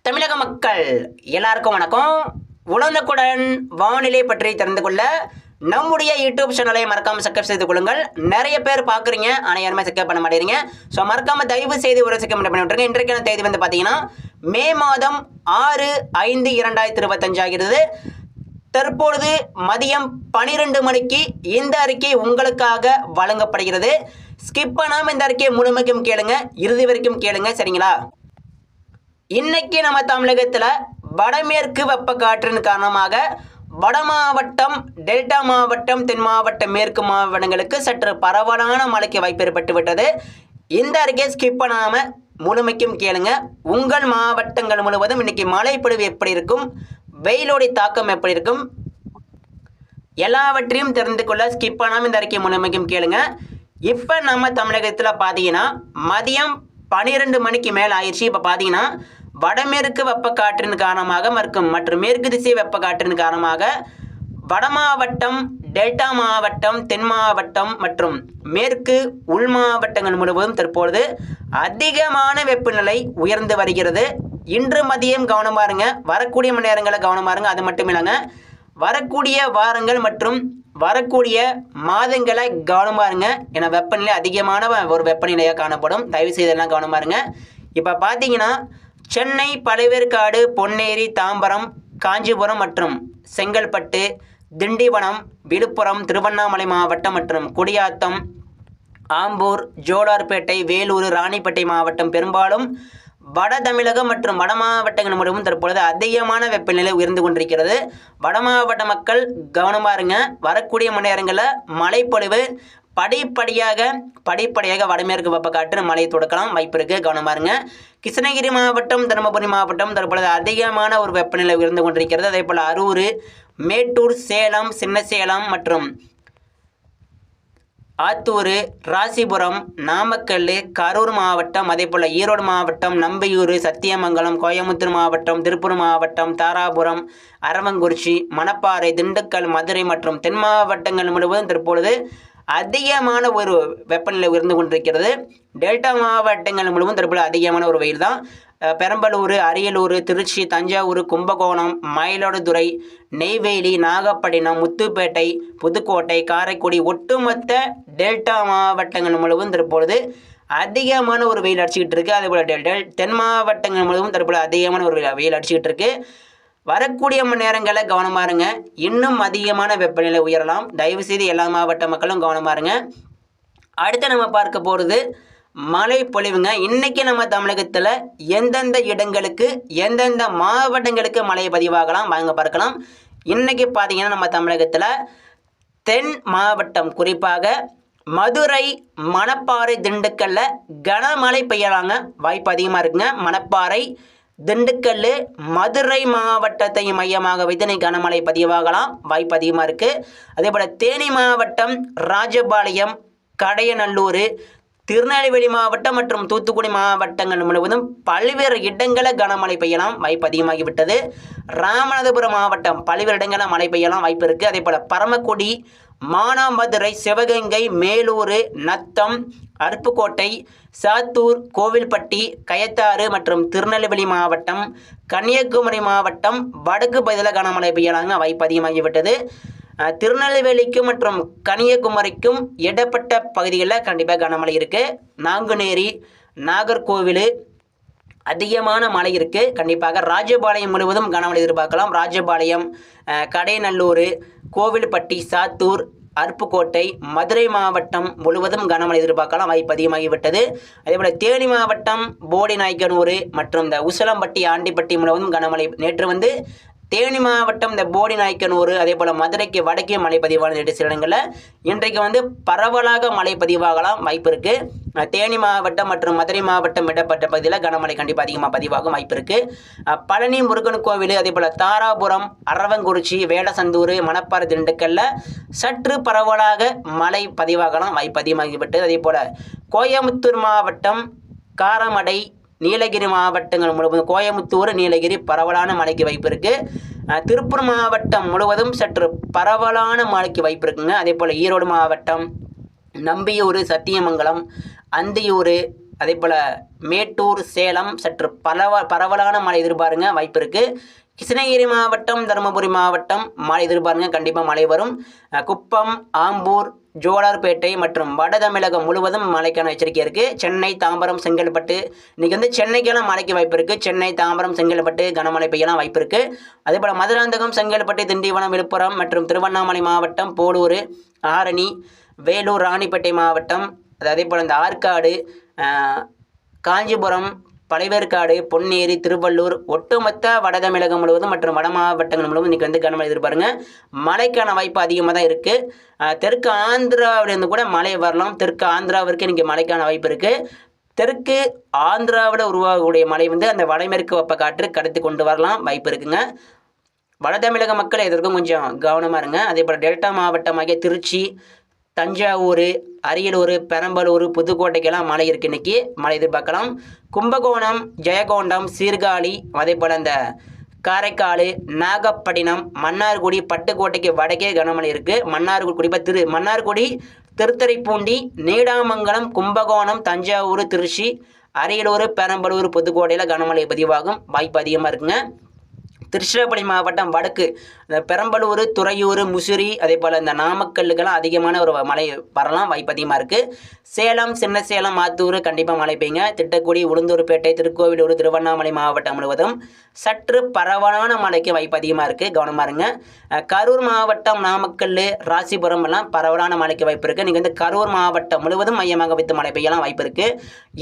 தமிழக மக்கள் எல்லாருக்கும் வணக்கம். உடனுக்குடன் வானிலை பற்றி தெரிந்து கொள்ள நம்முடைய யூடியூப் சேனலை மறக்காமல் சப்ஸ்கிரைப் செய்து கொள்ளுங்கள். நிறைய பேர் பார்க்குறீங்க, ஆனால் யாருமே சப்ஸ்கிரைப் பண்ண மாட்டேறீங்க. ஸோ மறக்காமல் தயவு செய்து ஒரு சப்ஸ்கிரைப் பண்ணி விட்டுருங்க. இன்றைக்கான தேதி வந்து பார்த்தீங்கன்னா மே மாதம் 6/5/2025 ஆகிறது. தற்பொழுது மதியம் 12 மணிக்கு இந்த அறிக்கை உங்களுக்காக வழங்கப்படுகிறது. ஸ்கிப் பண்ணாமல் இந்த அறிக்கையை முழுமைக்கும் கேளுங்க, இறுதி வரைக்கும் கேளுங்க, சரிங்களா? இன்னைக்கு நம்ம தமிழகத்தில் வடமேற்கு வெப்பக்காற்றின் காரணமாக வட மாவட்டம், டெல்டா மாவட்டம், தென் மாவட்டம், மேற்கு மாவட்டங்களுக்கு சற்று பரவலான மழைக்கு வாய்ப்பு ஏற்பட்டு விட்டது. இந்த அறிக்கையை ஸ்கிப் பண்ணாமல் முழுமைக்கும் கேளுங்க. உங்கள் மாவட்டங்கள் முழுவதும் இன்னைக்கு மழை பொழிவு எப்படி இருக்கும், வெயிலோடைய தாக்கம் எப்படி இருக்கும், எல்லாவற்றையும் தெரிந்து கொள்ள ஸ்கிப் பண்ணாமல் இந்த அறிக்கையை முழுமைக்கும் கேளுங்க. இப்போ நம்ம தமிழகத்தில் பார்த்தீங்கன்னா மதியம் 12 மணிக்கு மேலே ஆயிடுச்சு. இப்போ பார்த்தீங்கன்னா வடமேற்கு வெப்பக்காற்றின் காரணமாக மற்றும் மேற்கு திசை வெப்பக்காற்றின் காரணமாக வட மாவட்டம், டெல்டா மாவட்டம், தென் மாவட்டம் மற்றும் மேற்கு உள் மாவட்டங்கள் முழுவதும் தற்பொழுது அதிகமான வெப்பநிலை உயர்ந்து வருகிறது. இன்று மதியம் கவனமாக இருங்க, வரக்கூடிய மணி நேரங்களில் கவனமாக இருங்க. அது மட்டும் இல்லைங்க, வரக்கூடிய வாரங்கள் மற்றும் வரக்கூடிய மாதங்களை கவனமாக இருங்க. ஏன்னா வெப்பநிலை அதிகமான ஒரு வெப்பநிலையாக காணப்படும். தயவு செய்தெல்லாம் கவனமாக இருங்க. இப்போ பார்த்தீங்கன்னா சென்னை, பழவேற்காடு, பொன்னேரி, தாம்பரம், காஞ்சிபுரம் மற்றும் செங்கல்பட்டு, திண்டிவனம், விழுப்புரம், திருவண்ணாமலை மாவட்டம் மற்றும் குடியாத்தம், ஆம்பூர், ஜோலார்பேட்டை, வேலூர், ராணிப்பேட்டை மாவட்டம் பெரும்பாலும் வட தமிழகம் மற்றும் வட மாவட்டங்கள் முழுவதும் தற்பொழுது அதிகமான வெப்பநிலை உயர்ந்து கொண்டிருக்கிறது. வட மாவட்ட மக்கள் கவனமாக இருங்க. வரக்கூடிய மணி நேரங்களில் மழைப்பொழிவு படிப்படியாக வடமேற்கு வெப்பக்காற்று மழை தொடக்கலாம் வாய்ப்பு இருக்குது. கவனமாக இருங்க. கிருஷ்ணகிரி மாவட்டம், தருமபுரி மாவட்டம் தற்பொழுது அதிகமான ஒரு வெப்பநிலை உயர்ந்து கொண்டிருக்கிறது. அதே போல் அரூர், மேட்டூர், சேலம், சின்ன சேலம் மற்றும் ஆத்தூர், ராசிபுரம், நாமக்கல், கரூர் மாவட்டம், அதே போல் ஈரோடு மாவட்டம், நம்பியூர், சத்தியமங்கலம், கோயம்புத்தூர் மாவட்டம், திருப்பூர் மாவட்டம், தாராபுரம், அரவங்குறிச்சி, மணப்பாறை, திண்டுக்கல், மதுரை மற்றும் தென் மாவட்டங்கள் முழுவதும் தற்பொழுது அதிகமான ஒரு வெப்பநிலை உயர்ந்து கொண்டிருக்கிறது. டெல்டா மாவட்டங்கள் முழுவதும் தற்பொழுது அதிகமான ஒரு வெயில் தான். பெரம்பலூர், அரியலூர், திருச்சி, தஞ்சாவூர், கும்பகோணம், மயிலாடுதுறை, நெய்வேலி, நாகப்பட்டினம், முத்துப்பேட்டை, புதுக்கோட்டை, காரைக்குடி ஒட்டுமொத்த டெல்டா மாவட்டங்கள் முழுவதும் தற்பொழுது அதிகமான ஒரு வெயில் அடிச்சுக்கிட்டு இருக்குது. அதேபோல் தென் மாவட்டங்கள் முழுவதும் தற்பொழுது அதிகமான ஒரு வெயில் அடிச்சுக்கிட்டு இருக்குது. வரக்கூடிய மணி நேரங்களில் கவனமாக இருங்க. இன்னும் அதிகமான வெப்பநிலை உயரலாம். தயவுசெய்து எல்லா மாவட்ட மக்களும் கவனமாக இருங்க. அடுத்து நம்ம பார்க்க போகிறது மழை பொழிவுங்க. இன்றைக்கி நம்ம தமிழகத்தில் எந்தெந்த இடங்களுக்கு, எந்தெந்த மாவட்டங்களுக்கு மழை பதிவாகலாம் வாங்க பார்க்கலாம். இன்றைக்கி பார்த்தீங்கன்னா நம்ம தமிழகத்தில் தென் மாவட்டம், குறிப்பாக மதுரை, மணப்பாறை, திண்டுக்கல்லில் கனமழை பெய்யலாங்க, வாய்ப்பு அதிகமாக இருக்குங்க. மணப்பாறை, திண்டுக்கல், மதுரை மாவட்டத்தை மையமாக வைத்து கனமழை பதிவாகலாம், வாய்ப்பு அதிகமாக இருக்குது. அதே போல் தேனி மாவட்டம், ராஜபாளையம், கடையநல்லூர், திருநெல்வேலி மாவட்டம் மற்றும் தூத்துக்குடி மாவட்டங்கள் முழுவதும் பல்வேறு இடங்களில் கனமழை பெய்யலாம், வாய்ப்பு அதிகமாகிவிட்டது. ராமநாதபுரம் மாவட்டம் பல்வேறு இடங்களில் மழை பெய்யலாம், வாய்ப்பு இருக்குது. அதே போல் பரமக்குடி, மானாமதுரை, சிவகங்கை, மேலூர், நத்தம், அருப்புக்கோட்டை, சாத்தூர், கோவில்பட்டி, கயத்தாறு மற்றும் திருநெல்வேலி மாவட்டம், கன்னியாகுமரி மாவட்டம் வடக்கு பகுதியில் கனமழை பெய்யலாங்க, வாய்ப்பு அதிகமாகிவிட்டது. திருநெல்வேலிக்கும் மற்றும் கன்னியாகுமரிக்கும் இடப்பட்ட பகுதிகளில் கண்டிப்பாக கனமழை இருக்குது. நாங்குநேரி, நாகர்கோவில் அதிகமான மழை இருக்குது. கண்டிப்பாக ராஜபாளையம் முழுவதும் கனமழை எதிர்பார்க்கலாம். ராஜபாளையம், கடையநல்லூர், கோவில்பட்டி, சாத்தூர், அருப்புக்கோட்டை, மதுரை மாவட்டம் முழுவதும் கனமழை எதிர்பார்க்கலாம், வாய்ப்பு அதிகமாகிவிட்டது. அதேபோல் தேனி மாவட்டம், போடிநாயக்கனூர் மற்றும் இந்த உசிலம்பட்டி, ஆண்டிப்பட்டி முழுவதும் கனமழை. நேற்று தேனி மாவட்டம், இந்த போடிநாயக்கனூர், அதே போல் மதுரைக்கு வடக்கே மழை பதிவான சில இடங்களில் இன்றைக்கு பரவலாக மழை பதிவாகலாம், வாய்ப்பு இருக்குது. தேனி மாவட்டம் மற்றும் மதுரை மாவட்டம் இடப்பட்ட பகுதியில் கனமழை கண்டிப்பாக அதிகமாக பதிவாகும், வாய்ப்பு இருக்குது. பழனி முருகன் கோவில், அதே போல் தாராபுரம், அரவங்குறிச்சி, வேடசந்தூர், மணப்பாறை, திண்டுக்கல்ல சற்று பரவலாக மழை பதிவாகலாம், வாய்ப்பு அதிகமாகிவிட்டது. அதே போல் கோயம்புத்தூர் மாவட்டம், காரமடை, நீலகிரி மாவட்டங்கள் முழுவதும், கோயம்புத்தூர், நீலகிரி பரவலான மழைக்கு வாய்ப்பு இருக்குது. திருப்பூர் மாவட்டம் முழுவதும் சற்று பரவலான மழைக்கு வாய்ப்பு இருக்குங்க. அதே போல் ஈரோடு மாவட்டம், நம்பியூர், சத்தியமங்கலம், அந்தியூர், அதேபோல் மேட்டூர் சேலம் சற்று பரவலான மழை எதிர்பாருங்க, வாய்ப்பு இருக்குது. கிருஷ்ணகிரி மாவட்டம் தருமபுரி மாவட்டம் மழை எதிர்பாருங்க, கண்டிப்பாக மழை வரும். குப்பம், ஆம்பூர், ஜோலார்பேட்டை மற்றும் வட தமிழகம் முழுவதும் மழைக்கான எச்சரிக்கை இருக்குது. சென்னை, தாம்பரம், செங்கல்பட்டு இன்றைக்கி வந்து சென்னைக்கெல்லாம் மழைக்கு வாய்ப்பு இருக்குது. சென்னை, தாம்பரம், செங்கல்பட்டு கனமழை பெய்யலாம் வாய்ப்பு இருக்குது. அதேபோல் மதுராந்தகம், செங்கல்பட்டு, திண்டிவனம், விழுப்புரம் மற்றும் திருவண்ணாமலை மாவட்டம், போலூர், ஆரணி, வேலூர், ராணிப்பேட்டை மாவட்டம், அதேபோல் இந்த ஆற்காடு, காஞ்சிபுரம், பழைவேற்காடு, பொன்னேரி, திருவள்ளூர், ஒட்டுமொத்த வட தமிழகம் முழுவதும் மற்றும் வட மாவட்டங்கள் முழுவதும் இன்றைக்கி வந்து கனமழை எதிர்பாருங்க. மழைக்கான வாய்ப்பு அதிகமாக தான் இருக்குது. தெற்கு ஆந்திராவிலேருந்து கூட மழை வரலாம். தெற்கு ஆந்திராவிற்கு இன்றைக்கி மழைக்கான வாய்ப்பு இருக்குது. தெற்கு ஆந்திராவில் உருவாகக்கூடிய மழை வந்து அந்த வடமேற்கு வெப்பக்காற்று கடத்தி கொண்டு வரலாம், வாய்ப்பு இருக்குங்க. வட தமிழக மக்கள் இதற்கும் கொஞ்சம் கவனமாக இருங்க. அதேபோல் டெல்டா மாவட்டமாகிய திருச்சி, தஞ்சாவூர், அரியலூர், பெரம்பலூர், புதுக்கோட்டைக்கெல்லாம் மழை இருக்குது. இன்றைக்கி மழை எதிர்பார்க்கலாம். கும்பகோணம், ஜெயகொண்டம், சீர்காழி, அதே போல் அந்த காரைக்கால், நாகப்பட்டினம், மன்னார்குடி, பட்டுக்கோட்டைக்கு வடக்கே கனமழை இருக்குது. மன்னார்குடி, திருத்துறைப்பூண்டி, நீடாமங்கலம், கும்பகோணம், தஞ்சாவூர், திருச்சி, அரியலூர், பெரம்பலூர், புதுக்கோட்டையில் கனமழை பதிவாகும் வாய்ப்பு அதிகமாக இருக்குங்க. திருச்சிராப்பள்ளி மாவட்டம் வடக்கு பெரம்பலூர், துறையூர், முசிறி, அதே போல் இந்த நாமக்கல்லுக்கெல்லாம் அதிகமான ஒரு மழை வரலாம், வாய்ப்பு அதிகமாக இருக்குது. சேலம், சின்ன சேலம், ஆத்தூர் கண்டிப்பாக மழை பெய்யுங்க. திட்டக்குடி, உளுந்தூர்பேட்டை, திருக்கோவிலூர், திருவண்ணாமலை மாவட்டம் முழுவதும் சற்று பரவலான மழைக்கு வாய்ப்பு அதிகமாக இருக்குது, கவனமாக இருங்க. கரூர் மாவட்டம், நாமக்கல், ராசிபுரம் எல்லாம் பரவலான மழைக்கு வாய்ப்பு இருக்குது. நீங்கள் வந்து கரூர் மாவட்டம் முழுவதும் மையமாக வைத்து மழை பெய்யலாம் வாய்ப்பு இருக்குது.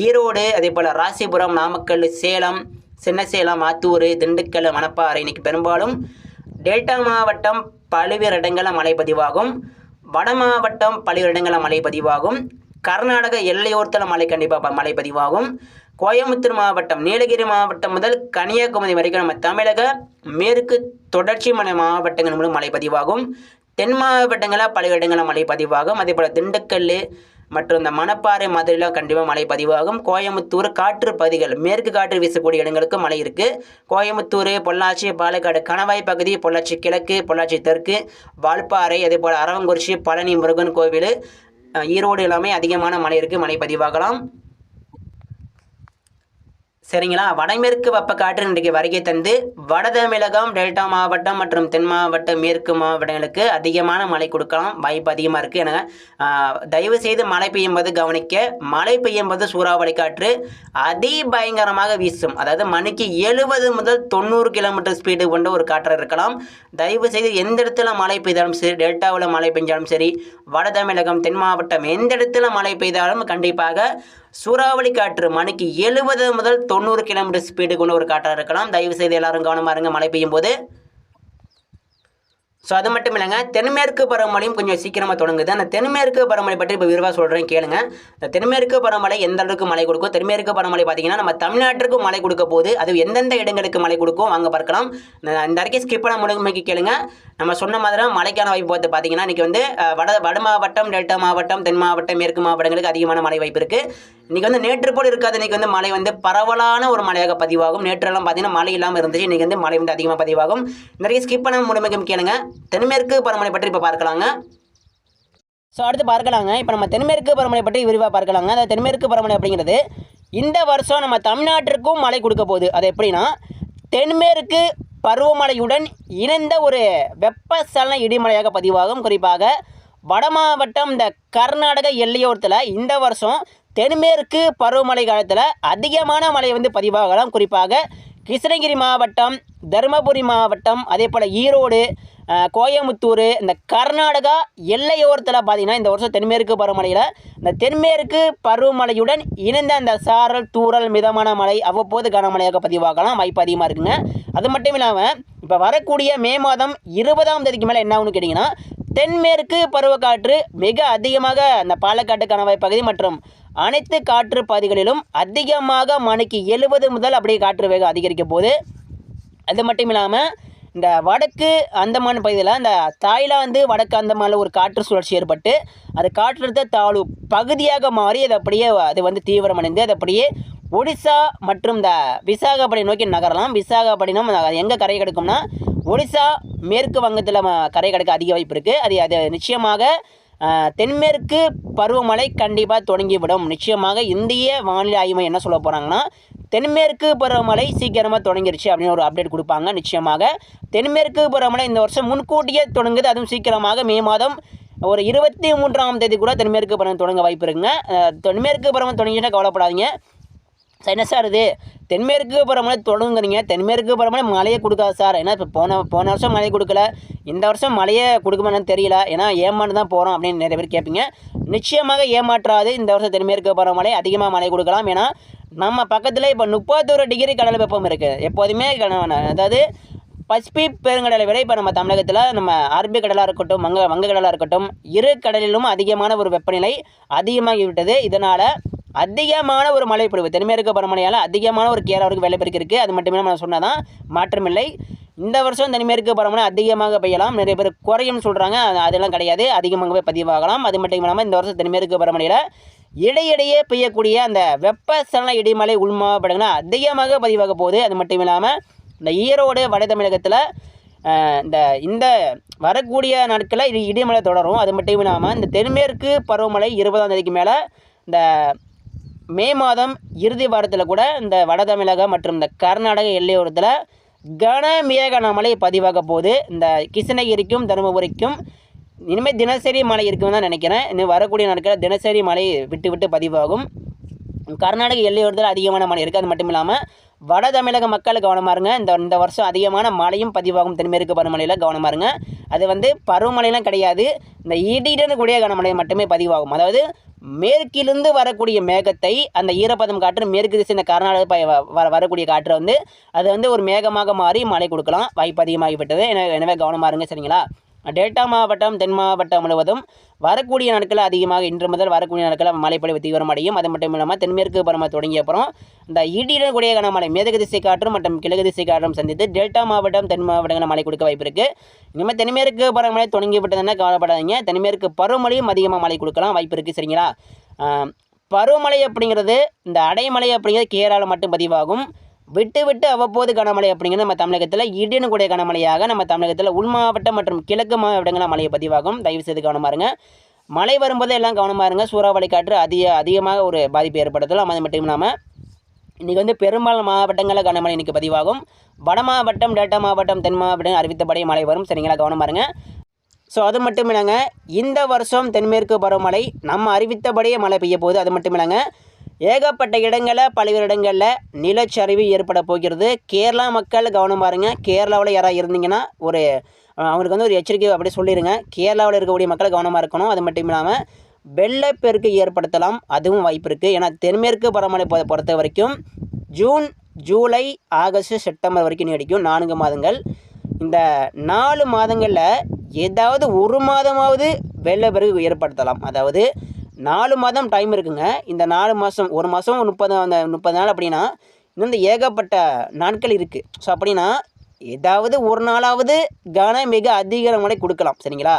ஈரோடு, அதே போல் ராசிபுரம், நாமக்கல், சேலம், சின்ன சேலம், ஆத்தூர், திண்டுக்கல், மணப்பாறை இன்றைக்கி பெரும்பாலும். டெல்டா மாவட்டம் பல்வேறு இடங்களில் மழை பதிவாகும். வட மாவட்டம் பல்வேறு இடங்களில் மழை பதிவாகும். கர்நாடக எல்லையோரத்தில் கண்டிப்பாக மழை பதிவாகும். கோயம்புத்தூர் மாவட்டம், நீலகிரி மாவட்டம் முதல் கன்னியாகுமரி வரைக்கும் நம்ம தமிழக மேற்கு தொடர்ச்சி மலை மாவட்டங்கள் மூலம் மழை பதிவாகும். தென் மாவட்டங்களில் பல்வேறு இடங்களில் மழை பதிவாகும். அதே போல் திண்டுக்கல் மற்றும் இந்த மணப்பாறை, மதுரையில் கண்டிப்பாக மழை பதிவாகும். கோயம்புத்தூர் காற்று பகுதிகள், மேற்கு காற்று வீசக்கூடிய இடங்களுக்கு மழை இருக்குது. கோயம்புத்தூர், பொள்ளாச்சி, பாலக்காடு கணவாய் பகுதி, பொள்ளாச்சி கிழக்கு, பொள்ளாச்சி தெற்கு, வால்பாறை, அதே போல் அரவங்குறிச்சி, பழனி முருகன் கோவில், ஈரோடு எல்லாமே அதிகமான மழை இருக்குது, மழை பதிவாகலாம். சரிங்களா. வடமேற்கு வெப்பக்காற்று இன்றைக்கு வருகை தந்து வட தமிழகம், டெல்டா மாவட்டம் மற்றும் தென் மாவட்ட மேற்கு மாவட்டங்களுக்கு அதிகமான மழை கொடுக்கலாம், வாய்ப்பு அதிகமாக இருக்குது. என தயவு செய்து மழை பெய்யும் போது கவனிக்க. மழை பெய்யும் போது சூறாவளி காற்று அதிபயங்கரமாக வீசும். அதாவது மணிக்கு 70 முதல் 90 கிலோமீட்டர் ஸ்பீடு கொண்ட ஒரு காற்று இருக்கலாம். தயவு செய்து எந்த இடத்துல மழை பெய்தாலும் சரி, டெல்டாவில் மழை பெய்ஞ்சாலும் சரி, வட தமிழகம், தென் மாவட்டம் எந்த இடத்துல மழை பெய்தாலும் கண்டிப்பாக சூறாவளி காற்று மணிக்கு 70 முதல் 90 கிலோமீட்டர் ஸ்பீடு கொண்டு ஒரு காற்றாக இருக்கலாம். தயவு செய்து எல்லாரும் கவனமாக இருங்க மழை பெய்யும் போது. ஸோ அது மட்டும் இல்லைங்க, தென்மேற்கு பருவமழையும் கொஞ்சம் சீக்கிரமாக தொடங்குது. அந்த தென்மேற்கு பருவமழை பற்றி இப்போ விரிவாக சொல்கிறேன் கேளுங்க. இந்த தென்மேற்கு பருவமழை எந்த அளவுக்கு மழை கொடுக்கும்? தென்மேற்கு பருவமழை பார்த்தீங்கன்னா நம்ம தமிழ்நாட்டிற்கும் மழை கொடுக்க போது, அது எந்தெந்த இடங்களுக்கு மழை கொடுக்கும் வாங்க பார்க்கலாம். இந்த அறிக்கை ஸ்கிப் பண்ண முழுமைக்கு கேளுங்க. நம்ம சொன்ன மாதிரி மழைக்கான வாய்ப்பு பார்த்து பார்த்தீங்கன்னா இன்றைக்கி வந்து வட மாவட்டம், டெல்டா மாவட்டம், தென் மாவட்டம், மேற்கு மாவட்டங்களுக்கு அதிகமான மழை வாய்ப்பு இருக்குது. இன்றைக்கி வந்து நேற்று போல் இருக்காது. இன்றைக்கி வந்து மழை வந்து பரவலான ஒரு மழையாக பதிவாகும். நேற்றெல்லாம் பார்த்தீங்கன்னா மழை இல்லாமல் இருந்துச்சு. இன்றைக்கி வந்து மழை வந்து அதிகமாக பதிவாகும். நிறைய ஸ்கிப் பண்ண முழுமைக்கும் கேளுங்க. தென்மேற்கு பருவமழை பற்றி இப்போ பார்க்கலாங்க. ஸோ அடுத்து பார்க்கலாங்க. இப்போ நம்ம தென்மேற்கு பருவமழை பற்றி விரிவாக பார்க்கலாங்க. அந்த தென்மேற்கு பருவமழை அப்படிங்கிறது இந்த வருஷம் நம்ம தமிழ்நாட்டிற்கும் மழை கொடுக்க போகுது. அது எப்படின்னா, தென்மேற்கு பருவமழையுடன் இணைந்த ஒரு வெப்பசலன இடிமழையாக பதிவாகும். குறிப்பாக வட மாவட்டம், இந்த கர்நாடக எல்லையோரத்தில் இந்த வருஷம் தென்மேற்கு பருவமழை காலத்தில் அதிகமான மழை வந்து பதிவாகலாம். குறிப்பாக கிருஷ்ணகிரி மாவட்டம், தருமபுரி மாவட்டம், அதே போல் ஈரோடு, கோயம்புத்தூர், இந்த கர்நாடகா எல்லையோரத்தில் பார்த்திங்கன்னா இந்த வருஷம் தென்மேற்கு பருவமழையில் இந்த தென்மேற்கு பருவமழையுடன் இணைந்த அந்த சாரல், தூறல், மிதமான மழை, அவ்வப்போது கனமழையாக பதிவாகலாம், வாய்ப்பு அதிகமாக இருக்குங்க. அது மட்டும் இல்லாமல் இப்போ வரக்கூடிய மே மாதம் 20ஆம் தேதிக்கு மேலே என்ன ஆகுன்னு கேட்டிங்கன்னா, தென்மேற்கு பருவக்காற்று மிக அதிகமாக அந்த பாலக்காட்டு கணவாய் பகுதி மற்றும் அனைத்து காற்று பகுதிகளிலும் அதிகமாக மணிக்கு 70 முதல் அப்படியே காற்று வேகம் அதிகரிக்க போகுது. அது மட்டும் இல்லாமல் இந்த வடக்கு அந்தமான் பகுதியில் இந்த தாய்லாந்து வடக்கு அந்தமானில் ஒரு காற்று சுழற்சி ஏற்பட்டு அது காற்றழுத்த தாழ்வு பகுதியாக மாறி அது வந்து தீவிரமடைந்து அது அப்படியே ஒடிசா மற்றும் இந்த விசாகப்பட்டினம் நோக்கி நகரலாம். விசாகப்பட்டினம் எங்கே கரை கிடக்கும்னா ஒடிசா, மேற்கு வங்கத்தில் கரை கிடக்க அதிக வாய்ப்பு இருக்குது. அது நிச்சயமாக தென்மேற்கு பருவமழை கண்டிப்பாக தொடங்கிவிடும். நிச்சயமாக இந்திய வானிலை ஆய்வு மையம் என்ன சொல்ல போகிறாங்கன்னா, தென்மேற்கு பருவமழை சீக்கிரமாக தொடங்கிருச்சு அப்படின்னு ஒரு அப்டேட் கொடுப்பாங்க. நிச்சயமாக தென்மேற்கு பருவமழை இந்த வருஷம் முன்கூட்டியே தொடங்குது. அதுவும் சீக்கிரமாக மே மாதம் ஒரு 23ஆம் தேதி கூட தென்மேற்கு பருவம் தொடங்க வாய்ப்பு இருக்குங்க. தென்மேற்கு பருவம் தொடங்கிச்சுன்னா கவலைப்படாதீங்க. என்ன சார் இது தென்மேற்கு பருவமழை தொடங்குறீங்க, தென்மேற்கு பருவமழை மழையை கொடுக்காது சார். ஏன்னா இப்போ போன வருஷம் மழையை கொடுக்கல, இந்த வருஷம் மழையை கொடுக்குமான்னு தெரியல, ஏன்னா ஏமாந்து தான் போகிறோம் அப்படின்னு நிறைய பேர் கேட்பீங்க. நிச்சயமாக ஏமாற்றாது. இந்த வருஷம் தென்மேற்கு பருவமழை அதிகமாக மழை கொடுக்கலாம். ஏன்னா நம்ம பக்கத்தில் இப்போ 31 டிகிரி கடல் வெப்பம் இருக்குது. எப்போதுமே அதாவது பசிபிக் பெருங்கடலை விட இப்போ நம்ம தமிழகத்தில் நம்ம அரபிக் கடலாக இருக்கட்டும், வங்கக்கடலாக இருக்கட்டும், இரு கடலிலும் அதிகமான ஒரு வெப்பநிலை அதிகமாகிவிட்டது. இதனால் அதிகமான ஒரு மழை பொழிவு தென்மேற்கு பருவமழையால் அதிகமான ஒரு கேரளாவுக்கு வெள்ளப்பெருக்கு இருக்குது. அது மட்டுமே நம்ம சொன்னதான் மாற்றமில்லை. இந்த வருஷம் தென்மேற்கு பருவமழை அதிகமாக பெய்யலாம். நிறைய பேர் குறையும் சொல்கிறாங்க, அதெல்லாம் கிடையாது, அதிகமாகவே பதிவாகலாம். அது மட்டும் இல்லாமல் இந்த வருஷம் தென்மேற்கு பருவமழையில் இடையிடையே பெய்யக்கூடிய அந்த வெப்பசலன இடிமலை உள் மாவட்டங்கள் அதிகமாக பதிவாக போகுது. அது மட்டும் இல்லாமல் இந்த ஈரோடு வட தமிழகத்தில் இந்த வரக்கூடிய நாட்களில் இது இடிமலை தொடரும். அது மட்டும் இல்லாமல் இந்த தென்மேற்கு பருவமழை 20ஆம் தேதிக்கு மேலே இந்த மே மாதம் இறுதி வாரத்தில் கூட இந்த வட தமிழகம் மற்றும் இந்த கர்நாடக எல்லையோரத்தில் கனமிக கனமழை பதிவாக போகுது. இந்த கிருஷ்ணகிரிக்கும் தருமபுரிக்கும் இனிமேல் தினசரி மழை இருக்குன்னு தான் நினைக்கிறேன். இன்னும் வரக்கூடிய நாட்களில் தினசரி மழை விட்டு விட்டு பதிவாகும். கர்நாடக எல்லையோரத்தில் அதிகமான மழை இருக்குது. அது மட்டும் இல்லாமல் வட தமிழக மக்கள் கவனமாக இருங்க. இந்த வருஷம் அதிகமான மழையும் பதிவாகும். தென்மேற்கு பருவமழையில் கவனமாக இருங்க. அது பருவமழைலாம் கிடையாது, இந்த இடியுடன் கூடிய கனமழை மட்டுமே பதிவாகும். அதாவது மேற்கிலிருந்து வரக்கூடிய மேகத்தை அந்த ஈரப்பதம் காற்று மேற்கு திசை இந்த கர்நாடக வரக்கூடிய காற்று அது ஒரு மேகமாக மாறி மழை கொடுக்கலாம். வாய்ப்பு அதிகமாகிவிட்டது. எனவே கவனமாக இருங்க, சரிங்களா? டெல்டா மாவட்டம், தென் மாவட்டம் முழுவதும் வரக்கூடிய நாட்களில் அதிகமாக இன்று முதல் வரக்கூடிய நாட்களில் மழைப்பொழிவு தீவிரமடையும். அது மட்டும் இல்லாமல் தென்மேற்கு பருவமழை தொடங்கிய அப்புறம் இந்த இடியுடன் கூடிய கனமழை மேற்கு திசை காற்றும் மற்றும் கிழக்கு திசை காற்றும் சந்தித்து டெல்டா மாவட்டம், தென் மாவட்டங்களில் மழை கொடுக்க வாய்ப்பு இருக்குது. இனிமேல் தென்மேற்கு பருவமழை தொடங்கி விட்டதுன்னா கவலைப்படாதீங்க. தென்மேற்கு பருவமழையும் அதிகமாக மழை கொடுக்கலாம் வாய்ப்பு இருக்குது, சரிங்களா? பருவமழை அப்படிங்கிறது இந்த அடைமழை அப்படிங்கிறது கேரளாவில் மட்டும் பதிவாகும். விட்டு விட்டு அவ்வப்போது கனமழை அப்படிங்கிறது நம்ம தமிழகத்தில் இடியுடன் கூடிய கனமழையாக நம்ம தமிழகத்தில் உள் மாவட்டம் மற்றும் கிழக்கு மாவட்டங்களில் மழையை பதிவாகும். தயவு செய்து கவனமாக இருங்க. மழை வரும்போது எல்லாம் கவனமாக இருங்க. சூறாவளி காற்று அதிகமாக ஒரு பாதிப்பு ஏற்படுத்தலாம். அது மட்டும் இல்லாமல் இன்றைக்கி பெரும்பாலும் மாவட்டங்களில் கனமழை இன்றைக்கி பதிவாகும். வட மாவட்டம், டெல்டா மாவட்டம், தென் மாவட்டம் அறிவித்தபடி மழை வரும், சரிங்களா? கவனமாக இருங்க. ஸோ அது மட்டும் இல்லைங்க, இந்த வருஷம் தென்மேற்கு பருவமழை நம்ம அறிவித்தபடியே மழை பெய்ய போகுது. அது மட்டும் இல்லைங்க, ஏகப்பட்ட இடங்களில் பல்வேறு இடங்களில் நிலச்சரிவு ஏற்பட போகிறது. கேரளா மக்கள் கவனமாக இருங்க. கேரளாவில் யாராவது இருந்தீங்கன்னா அவங்களுக்கு ஒரு எச்சரிக்கை அப்படி சொல்லிடுங்க. கேரளாவில் இருக்கக்கூடிய மக்கள் கவனமாக இருக்கணும். அது மட்டும் இல்லாமல் வெள்ளப்பெருக்கு ஏற்படுத்தலாம், அதுவும் வாய்ப்பு இருக்குது. ஏன்னா தென்மேற்கு பருவமழை பொறுத்த வரைக்கும் ஜூன், ஜூலை, ஆகஸ்ட், செப்டம்பர் வரைக்கும் நீடிக்கும், 4 மாதங்கள். இந்த 4 மாதங்களில் ஏதாவது ஒரு மாதமாவது வெள்ளப்பெருக்கு ஏற்படுத்தலாம். அதாவது 4 மாதம் டைம் இருக்குங்க. இந்த 4 மாதம், ஒரு மாதம் 30 நாள் அப்படின்னா இன்னும் ஏகப்பட்ட நாட்கள் இருக்குது. ஸோ அப்படின்னா ஏதாவது ஒரு நாளாவது மிக அதிக மழை கொடுக்கலாம், சரிங்களா?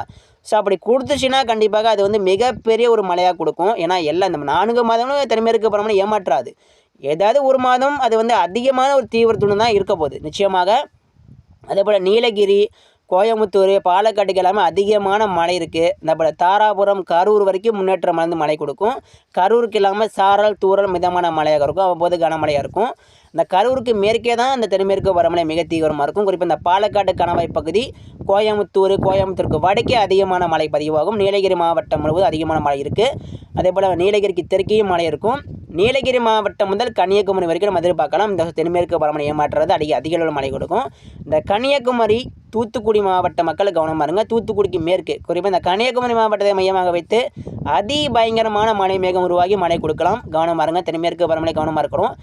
ஸோ அப்படி கொடுத்துச்சுன்னா கண்டிப்பாக அது மிகப்பெரிய ஒரு மழையாக கொடுக்கும். ஏன்னா எல்லாம் இந்த 4 மாதமும் தென்மேற்கு பருவமழை ஏமாற்றாது. ஏதாவது ஒரு மாதம் அது அதிகமான ஒரு தீவிரத்துடன் தான் இருக்க போகுது நிச்சயமாக. அதே போல் நீலகிரி, கோயம்புத்தூர், பாலக்காட்டுக்கு எல்லாமே அதிகமான மழை இருக்குது. இந்த போல் தாராபுரம், கரூர் வரைக்கும் முன்னேற்றம் மழை கொடுக்கும். கரூருக்கு இல்லாமல் சாரல், தூறல் மிதமான மழையாக இருக்கும், அவ்வப்போது கனமழையாக இருக்கும். இந்த கரூருக்கு மேற்கே தான் இந்த தென்மேற்கு பருவமழை மிக தீவிரமாக இருக்கும். குறிப்பாக இந்த பாலக்காடு, கணவாய் பகுதி, கோயம்புத்தூருக்கு வடக்கே அதிகமான மழை பதிவாகும். நீலகிரி மாவட்டம் முழுவதும் அதிகமான மழை இருக்குது. அதே போல் நீலகிரிக்கு தெற்கேயும் மழை இருக்கும். நீலகிரி மாவட்டம் முதல் கன்னியாகுமரி வரைக்கும் நம்ம எதிர்பார்க்கலாம். இந்த தென்மேற்கு பருவமழை ஏமாற்றுறது அதிக அளவில் மழை கொடுக்கும். இந்த கன்னியாகுமரி, தூத்துக்குடி மாவட்ட மக்கள் கவனமாக இருங்க. தூத்துக்குடிக்கு மேற்கு, குறிப்பாக இந்த கன்னியாகுமரி மாவட்டத்தை மையமாக வைத்து பயங்கரமான மழை மேகம் உருவாகி மழை கொடுக்கலாம். கவனமாக இருங்க. தென்மேற்கு பருவமழை கவனமாக இருக்கிறோம்.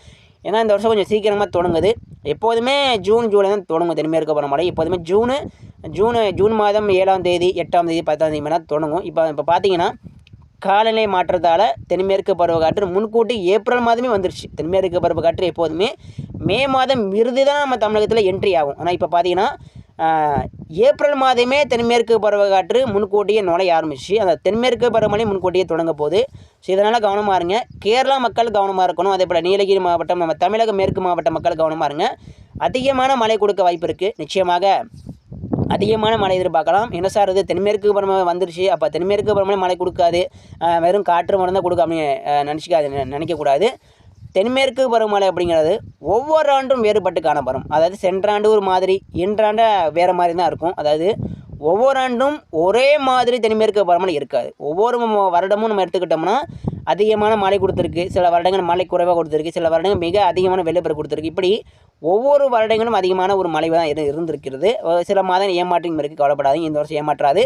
ஏன்னா இந்த வருஷம் கொஞ்சம் சீக்கிரமாக தொடங்குது. எப்போதுமே ஜூன், ஜூலை தான் தொடங்கும் தென்மேற்கு பருவமழை. எப்போதுமே ஜூன் மாதம் 7ஆம் தேதி, 8ஆம் தேதி, 10ஆம் தேதி மேலே தொடங்கும். இப்போ பார்த்தீங்கன்னா காலநிலை மாற்றத்தால் தென்மேற்கு பருவக்காற்று முன்கூட்டி ஏப்ரல் மாதமே வந்துருச்சு. தென்மேற்கு பருவக்காற்று எப்போதுமே மே மாதம் இறுதி தான் நம்ம தமிழகத்தில் என்ட்ரி ஆகும். ஆனால் இப்போ பார்த்தீங்கன்னா ஏப்ரல் மாதமே தென்மேற்கு பருவக்காற்று முன்கூட்டியே நுழைய ஆரம்பிச்சு. அந்த தென்மேற்கு பருவமழை முன்கூட்டியே தொடங்க போகுது. ஸோ இதனால் கவனமாக இருங்க. கேரளா மக்கள் கவனமாக இருக்கணும். அதே போல் நீலகிரி மாவட்டம், நம்ம தமிழக மேற்கு மாவட்ட மக்கள் கவனமாக இருங்க. அதிகமான மழை கொடுக்க வாய்ப்பு இருக்குது. நிச்சயமாக அதிகமான மழை எதிர்பார்க்கலாம். என்ன சார் இது தென்மேற்கு பருவமழை வந்துருச்சு, அப்போ தென்மேற்கு பருவமழை மழை கொடுக்காது, வெறும் காற்று மட்டும் தான் கொடுக்கும் அப்படின்னு நினைக்கக்கூடாது. தென்மேற்கு பருவமழை அப்படிங்கிறது ஒவ்வொரு ஆண்டும் வேறுபட்டு காணப்படும். அதாவது சென்ற ஆண்டு ஒரு மாதிரி, இன்றாண்டு வேறு மாதிரி தான் இருக்கும். அதாவது ஒவ்வொரு ஆண்டும் ஒரே மாதிரி தென்மேற்கு பருவமழை இருக்காது. ஒவ்வொரு வருடமும் நம்ம எடுத்துக்கிட்டோம்னா அதிகமான மழை கொடுத்துருக்கு, சில வருடங்கள் மழை குறைவாக கொடுத்துருக்கு, சில வருடங்கள் மிக அதிகமான வெள்ளப்பெருக்கு கொடுத்துருக்கு. இப்படி ஒவ்வொரு வருடங்களும் அதிகமான ஒரு மழை தான் இருந்திருக்கிறது. சில மாதம் ஏமாற்றம் இருக்குது, கவலைப்படாதீங்க, இந்த வருஷம் ஏமாற்றாது.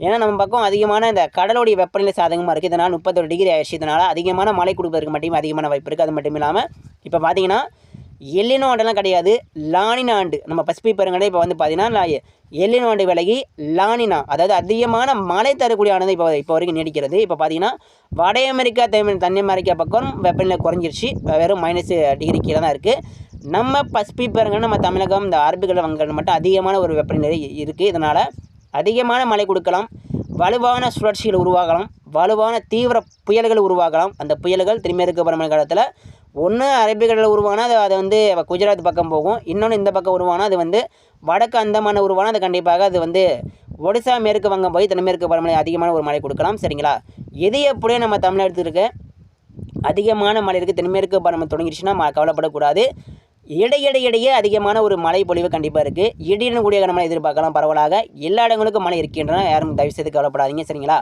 ஏன்னா நம்ம பக்கம் அதிகமான இந்த கடலுடைய வெப்பநிலை சாதகமாக இருக்குது. இதனால் 31 டிகிரி ஆயிடுச்சு. இதனால் அதிகமான மழை கொடுப்பதற்கு மட்டுமே அதிகமான வாய்ப்பு இருக்குது. அது மட்டும் இல்லாமல் இப்போ பார்த்தீங்கன்னா எல்லினோ ஆண்டெல்லாம் கிடையாது, லானினா ஆண்டு. நம்ம பசிபிக் பெருங்கடல் இப்போ வந்து பார்த்தீங்கன்னா எல்லினோ ஆண்டு விலகி லானினா, அதாவது அதிகமான மழை தரக்கூடிய ஆனது இப்போ வரைக்கும் நீடிக்கிறது. இப்போ பார்த்தீங்கன்னா வட அமெரிக்கா, தென் அமெரிக்கா பக்கம் வெப்பநிலை குறைஞ்சிருச்சு, வெறும் -டிகிரி கீழே தான் இருக்குது. நம்ம பசிபிக் பெருங்கடல், நம்ம தமிழகம், இந்த அரபிக்கடல் வங்கக்கடல் மட்டும் அதிகமான ஒரு வெப்பநிலை இருக்குது. இதனால் அதிகமான மழை கொடுக்கலாம், வலுவான சுழற்சிகள் உருவாகலாம், வலுவான தீவிர புயல்கள் உருவாகலாம். அந்த புயல்கள் தென்மேற்கு பருவமழை காலத்தில் ஒன்று அரபிக்கடலில் உருவானால் அது வந்து குஜராத் பக்கம் போகும், இன்னொன்று இந்த பக்கம் உருவானால் அது வந்து வடக்கு அந்தமான உருவானால் அது கண்டிப்பாக அது வந்து ஒடிசா, மேற்கு வங்கம் போய் தென்மேற்கு பருவமழை அதிகமான ஒரு மழை கொடுக்கலாம். சரிங்களா? எது எப்படியே நம்ம தமிழகத்தில் இருக்க அதிகமான மழை இருக்குது, தென்மேற்கு பருவமழை தொடங்கிடுச்சுன்னா கவலைப்படக்கூடாது. இடையே அதிகமான ஒரு மழை பொழிவு கண்டிப்பாக இருக்குது. இடியுடன் கூடிய கனமழை எதிர்பார்க்கலாம். பரவலாக எல்லா இடங்களுக்கும் மழை இருக்கின்றன, யாரும் தயவுசெய்து கவலைப்படாதீங்க. சரிங்களா?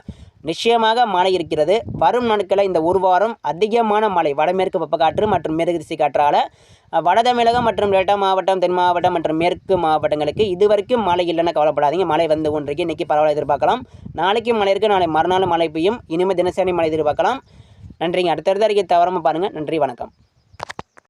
நிச்சயமாக மழை இருக்கிறது. வரும் நாட்களில் இந்த ஒரு வாரம் அதிகமான மழை, வடமேற்கு வெப்பக்காற்று மற்றும் மேற்கு திசை காற்றால் வட தமிழகம் மற்றும் டெல்டா மாவட்டம், தென் மாவட்டம் மற்றும் மேற்கு மாவட்டங்களுக்கு இதுவரைக்கும் மழை இல்லைன்னு கவலைப்படாதீங்க. மழை வந்து கொண்டிருக்கு. இன்றைக்கி பரவாயில்ல எதிர்பார்க்கலாம். நாளைக்கும் மழை இருக்குது, நாளை மறுநாள் மழை பெய்யும். இனிமேல் தினசரி மழை எதிர்பார்க்கலாம். நன்றிங்க. அடுத்தடுத்த அறிக்கை தவறாமல் பாருங்கள். நன்றி, வணக்கம்.